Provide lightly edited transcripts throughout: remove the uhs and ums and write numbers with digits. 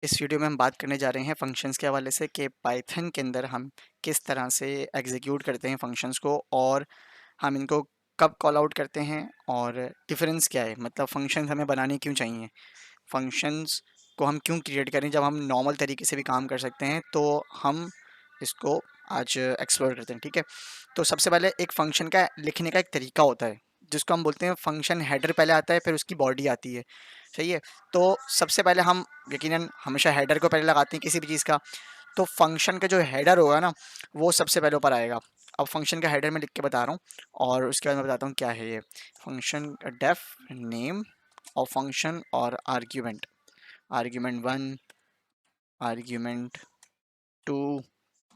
इस वीडियो में हम बात करने जा रहे हैं फंक्शंस के हवाले से कि पाइथन के अंदर हम किस तरह से एग्जीक्यूट करते हैं फंक्शंस को और हम इनको कब कॉल आउट करते हैं और डिफरेंस क्या है, मतलब फंक्शंस हमें बनाने क्यों चाहिए, फंक्शंस को हम क्यों क्रिएट करें जब हम नॉर्मल तरीके से भी काम कर सकते हैं। तो हम इसको आज एक्सप्लोर करते हैं, ठीक है। तो सबसे पहले एक फंक्शन का लिखने का एक तरीका होता है जिसको हम बोलते हैं फंक्शन हेडर। पहले आता है फिर उसकी बॉडी आती है, सही है। तो सबसे पहले हम यकीनन हमेशा हेडर को पहले लगाते हैं किसी भी चीज़ का। तो फंक्शन का जो हेडर होगा ना, वो सबसे पहले ऊपर आएगा। अब फंक्शन का हेडर मैं लिख के बता रहा हूँ और उसके बाद मैं बताता हूँ क्या है ये फंक्शन। डेफ नेम और फंक्शन और argument, argument 1, argument 2,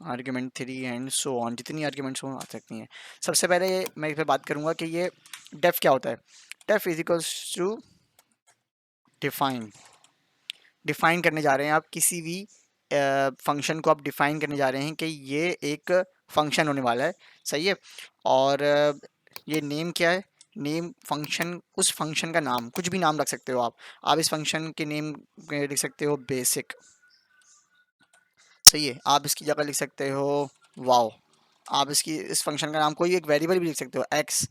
argument 3 and so on, जितनी आर्ग्यूमेंट्स हो आ सकती हैं। सबसे पहले मैं इस पर बात करूँगा कि ये डेफ क्या होता है। Def is equals to define. Define करने जा रहे हैं आप किसी भी फंक्शन को, आप डिफाइन करने जा रहे हैं कि ये एक फंक्शन होने वाला है, सही है। और ये नेम क्या है, नेम फंक्शन, उस फंक्शन का नाम, कुछ भी नाम रख सकते हो आप इस फंक्शन के नेम लिख सकते हो बेसिक, सही है। आप इसकी जगह लिख सकते हो वाओ। आप इसकी इस फंक्शन का नाम कोई एक वेरिएबल भी लिख सकते हो, एक्स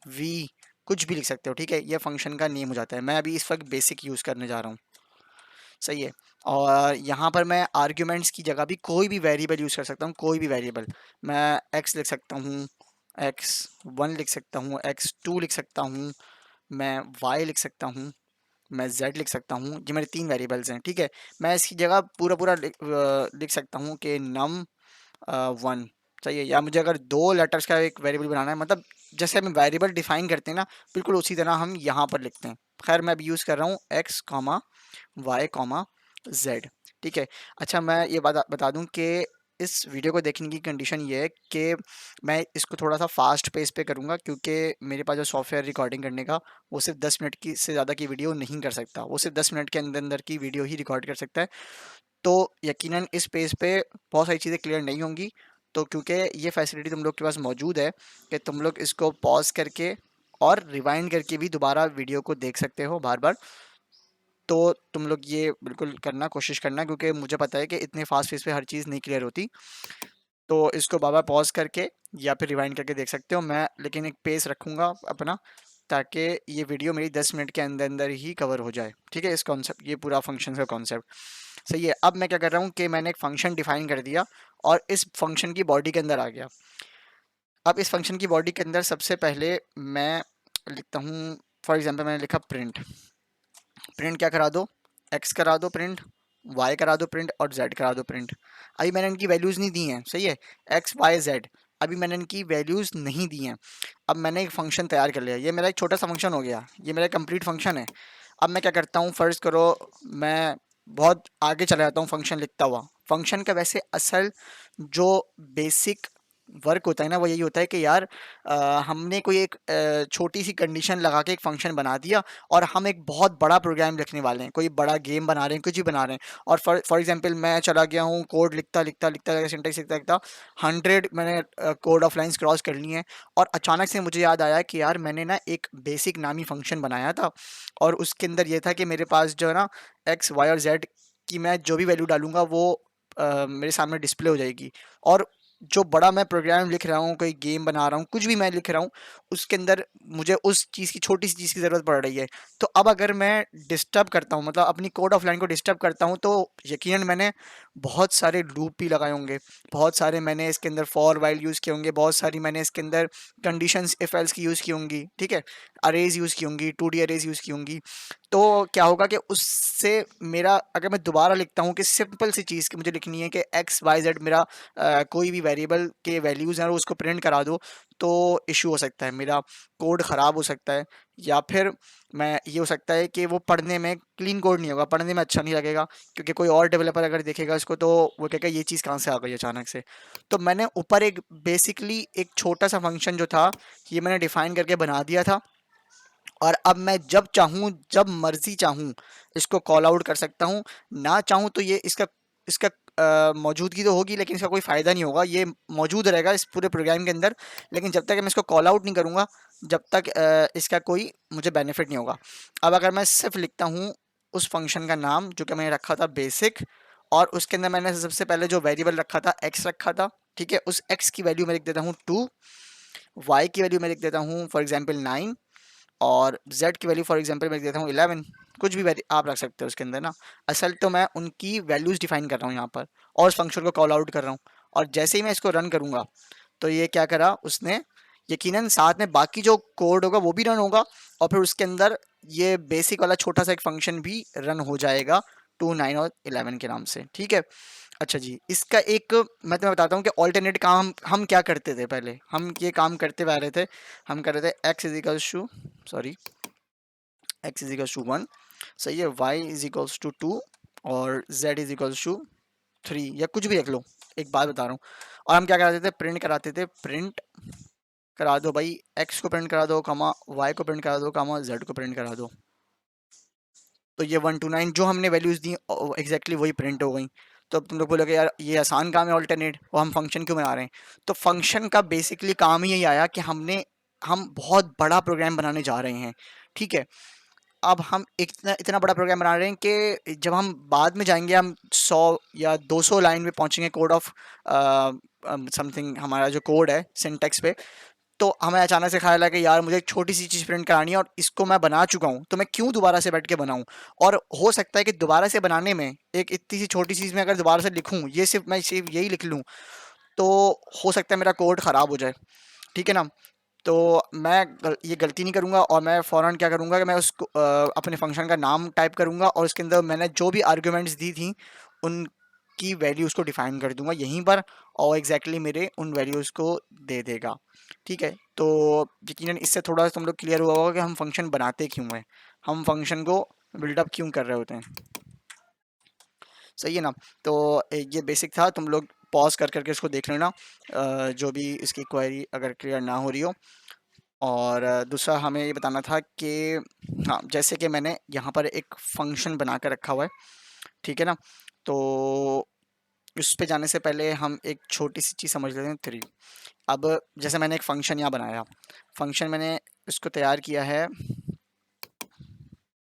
वी, कुछ भी लिख सकते हो, ठीक है। ये फंक्शन का नेम हो जाता है। मैं अभी इस वक्त बेसिक यूज़ करने जा रहा हूँ, सही है। और यहाँ पर मैं आर्ग्यूमेंट्स की जगह भी कोई भी वेरिएबल यूज़ कर सकता हूँ, कोई भी वेरिएबल। मैं एक्स लिख सकता हूँ, x1 लिख सकता हूँ, x2 लिख सकता हूँ, मैं y लिख सकता हूँ, मैं z लिख सकता हूँ। ये मेरे 3 वेरिएबल्स हैं, ठीक है। मैं इसकी जगह पूरा पूरा लिख सकता हूँ कि num 1 चाहिए, या मुझे अगर 2 लेटर्स का एक वेरिएबल बनाना है, मतलब जैसे हम वेरिएबल डिफाइन करते हैं ना, बिल्कुल उसी तरह हम यहाँ पर लिखते हैं। खैर मैं अभी यूज़ कर रहा हूँ x comma y comma z, ठीक है। अच्छा, मैं ये बता दूं कि इस वीडियो को देखने की कंडीशन ये है कि मैं इसको थोड़ा सा फास्ट पेस पे करूंगा, क्योंकि मेरे पास जो सॉफ्टवेयर रिकॉर्डिंग करने का, वो सिर्फ 10 मिनट की से ज़्यादा की वीडियो नहीं कर सकता, वो सिर्फ 10 मिनट के अंदर अंदर की वीडियो ही रिकॉर्ड कर सकता है। तो यकीनन इस पेज पे बहुत सारी चीज़ें क्लियर नहीं होंगी। तो क्योंकि ये फैसिलिटी तुम लोग के पास मौजूद है कि तुम लोग इसको पॉज करके और रिवाइंड करके भी दोबारा वीडियो को देख सकते हो बार बार। तो तुम लोग ये बिल्कुल करना, कोशिश करना, क्योंकि मुझे पता है कि इतने फास्ट फेस पे हर चीज़ नहीं क्लियर होती। तो इसको बार बार पॉज करके या फिर रिवाइंड करके देख सकते हो। मैं लेकिन एक पेस रखूँगा अपना, ताकि ये वीडियो मेरी 10 मिनट के अंदर अंदर ही कवर हो जाए, ठीक है। इस कॉन्सेप्ट, ये पूरा फंक्शन का कॉन्सेप्ट, सही है। अब मैं क्या कर रहा हूँ कि मैंने एक फंक्शन डिफाइन कर दिया और इस फंक्शन की बॉडी के अंदर आ गया। अब इस फंक्शन की बॉडी के अंदर सबसे पहले मैं लिखता हूँ, फॉर एग्जांपल मैंने लिखा प्रिंट। प्रिंट क्या करा दो, एक्स करा दो प्रिंट, वाई करा दो प्रिंट और जेड करा दो प्रिंट। अभी मैंने इनकी वैल्यूज़ नहीं दी हैं, सही है, एक्स वाई जेड, अभी मैंने इनकी वैल्यूज़ नहीं दी हैं। अब मैंने एक फ़ंक्शन तैयार कर लिया, ये मेरा एक छोटा सा फंक्शन हो गया, ये मेरा कंप्लीट फंक्शन है। अब मैं क्या करता हूँ, फ़र्ज़ करो मैं बहुत आगे चला जाता हूँ फंक्शन लिखता हुआ। फंक्शन का वैसे असल जो बेसिक वर्क होता है ना, वो यही होता है कि यार हमने कोई एक छोटी सी कंडीशन लगा के एक फंक्शन बना दिया और हम एक बहुत बड़ा प्रोग्राम लिखने वाले हैं, कोई बड़ा गेम बना रहे हैं, कुछ भी बना रहे हैं। और फॉर एग्जांपल मैं चला गया हूँ कोड लिखता लिखता लिखता सिंटेक्स लिखता लिखता 100 मैंने कोड ऑफ लाइंस क्रॉस कर ली हैं। और अचानक से मुझे याद आया कि यार मैंने ना एक बेसिक नामी फंक्शन बनाया था और उसके अंदर ये था कि मेरे पास जो है ना एक्स वाई और जेड की मैं जो भी वैल्यू डालूंगा वो मेरे सामने डिस्प्ले हो जाएगी। और जो बड़ा मैं प्रोग्राम लिख रहा हूँ, कोई गेम बना रहा हूँ, कुछ भी मैं लिख रहा हूँ, उसके अंदर मुझे उस चीज़ की, छोटी सी चीज़ की ज़रूरत पड़ रही है। तो अब अगर मैं डिस्टर्ब करता हूँ, मतलब अपनी कोड ऑफ लाइन को डिस्टर्ब करता हूँ, तो यकीनन मैंने बहुत सारे लूप भी लगाए होंगे, बहुत सारे मैंने इसके अंदर फॉर वाइल यूज़ किए होंगे, बहुत सारी मैंने इसके अंदर कंडीशंस इफ एल्स की यूज़ की होंगी, ठीक है, अरेज यूज़ की होंगी, 2D अरेज यूज़ की होंगी। तो क्या होगा कि उससे मेरा, अगर मैं दोबारा लिखता हूँ कि सिंपल सी चीज़ की मुझे लिखनी है कि एक्स वाई जेड मेरा कोई भी वेरिएबल के वैल्यूज़ हैं और उसको प्रिंट करा दो, तो इशू हो सकता है, मेरा कोड ख़राब हो सकता है। या फिर मैं, ये हो सकता है कि वो पढ़ने में क्लीन कोड नहीं होगा, पढ़ने में अच्छा नहीं लगेगा, क्योंकि कोई और डेवलपर अगर देखेगा इसको तो वो कहेगा ये चीज़ कहाँ से आ गई अचानक से। तो मैंने ऊपर एक बेसिकली एक छोटा सा फंक्शन जो था, ये मैंने डिफ़ाइन करके बना दिया था। और अब मैं जब चाहूँ, जब मर्ज़ी चाहूँ, इसको कॉल आउट कर सकता हूँ। ना चाहूँ तो ये इसका इसका मौजूदगी तो होगी, लेकिन इसका कोई फ़ायदा नहीं होगा, ये मौजूद रहेगा इस पूरे प्रोग्राम के अंदर। लेकिन जब तक मैं इसको कॉल आउट नहीं करूँगा, जब तक इसका कोई मुझे बेनिफिट नहीं होगा। अब अगर मैं सिर्फ लिखता हूँ उस फंक्शन का नाम जो कि मैंने रखा था बेसिक, और उसके अंदर मैंने सबसे पहले जो वेरिएबल रखा था एक्स रखा था, ठीक है, उस एक्स की वैल्यू मैं लिख देता हूँ 2, वाई की वैल्यू मैं लिख देता हूँ फॉर एग्जाम्पल 9, और z की वैल्यू फॉर एग्जांपल मैं देता हूँ 11। कुछ भी वैल्यू आप रख सकते हो उसके अंदर ना। असल तो मैं उनकी वैल्यूज डिफाइन कर रहा हूँ यहाँ पर, और उस फंक्शन को कॉल आउट कर रहा हूँ। और जैसे ही मैं इसको रन करूँगा तो ये क्या करा उसने, यकीनन साथ में बाकी जो कोड होगा वो भी रन होगा, और फिर उसके अंदर ये बेसिक वाला छोटा सा एक फंक्शन भी रन हो जाएगा 2, 9 और 11 के नाम से, ठीक है। अच्छा जी, इसका एक मैं तुम्हें बताता हूँ कि ऑल्टरनेट काम हम क्या करते थे। पहले हम ये काम करते हुए आ रहे थे, हम कर रहे थे x is equals to, sorry, x is equals to 1, सही है, वाई इज इक्वल्स टू 2, और जेड इज इक्वल्स टू 3, या कुछ भी रख लो, एक बात बता रहा हूँ। और हम क्या कराते थे, प्रिंट कराते थे, प्रिंट करा दो भाई, एक्स को प्रिंट करा दो, कमा वाई को प्रिंट करा दो, कमा जेड को प्रिंट करा दो। तो ये 1 to 9 जो हमने वैल्यूज दी एग्जैक्टली वही प्रिंट हो गई। तो अब तुम लोग बोलोगे यार ये आसान काम है ऑल्टरनेट, और हम फंक्शन क्यों बना रहे हैं। तो फंक्शन का बेसिकली काम ही यही आया कि हम बहुत बड़ा प्रोग्राम बनाने जा रहे हैं, ठीक है। अब हम इतना इतना बड़ा प्रोग्राम बना रहे हैं कि जब हम बाद में जाएंगे, हम 100 या 200 लाइन में पहुंचेंगे कोड ऑफ समथिंग, हमारा जो कोड है सिंटेक्स पे, तो हमें अचानक से ख्याल आया कि यार मुझे एक छोटी सी चीज़ प्रिंट करानी है, और इसको मैं बना चुका हूँ, तो मैं क्यों दोबारा से बैठ के बनाऊँ। और हो सकता है कि दोबारा से बनाने में एक इतनी सी छोटी चीज़ में अगर दोबारा से लिखूँ, ये सिर्फ मैं सिर्फ यही लिख लूँ, तो हो सकता है मेरा कोड ख़राब हो जाए, ठीक है ना। तो मैं ये गलती नहीं करूँगा, और मैं फ़ौरन क्या करूँगा कि मैं उसको अपने फंक्शन का नाम टाइप करूँगा, और उसके अंदर मैंने जो भी आर्ग्यूमेंट्स दी थी उनकी वैल्यूज़ को डिफ़ाइन कर दूंगा यहीं पर, और एग्जैक्टली मेरे उन वैल्यूज़ को दे देगा, ठीक है। तो यकीनन इससे थोड़ा तुम लोग क्लियर हुआ होगा कि हम फंक्शन बनाते क्यों हैं, हम फंक्शन को बिल्डअप क्यों कर रहे होते हैं, सही है ना। तो ये बेसिक था, तुम लोग पॉज कर करके इसको देख लेना, जो भी इसकी क्वेरी अगर क्लियर ना हो रही हो। और दूसरा हमें ये बताना था कि हाँ, जैसे कि मैंने यहाँ पर एक फंक्शन बना कर रखा हुआ है, ठीक है ना। तो उस पे जाने से पहले हम एक छोटी सी चीज़ समझ लेते हैं, 3। अब जैसे मैंने एक फ़ंक्शन यहाँ बनाया, फ़ंक्शन मैंने इसको तैयार किया है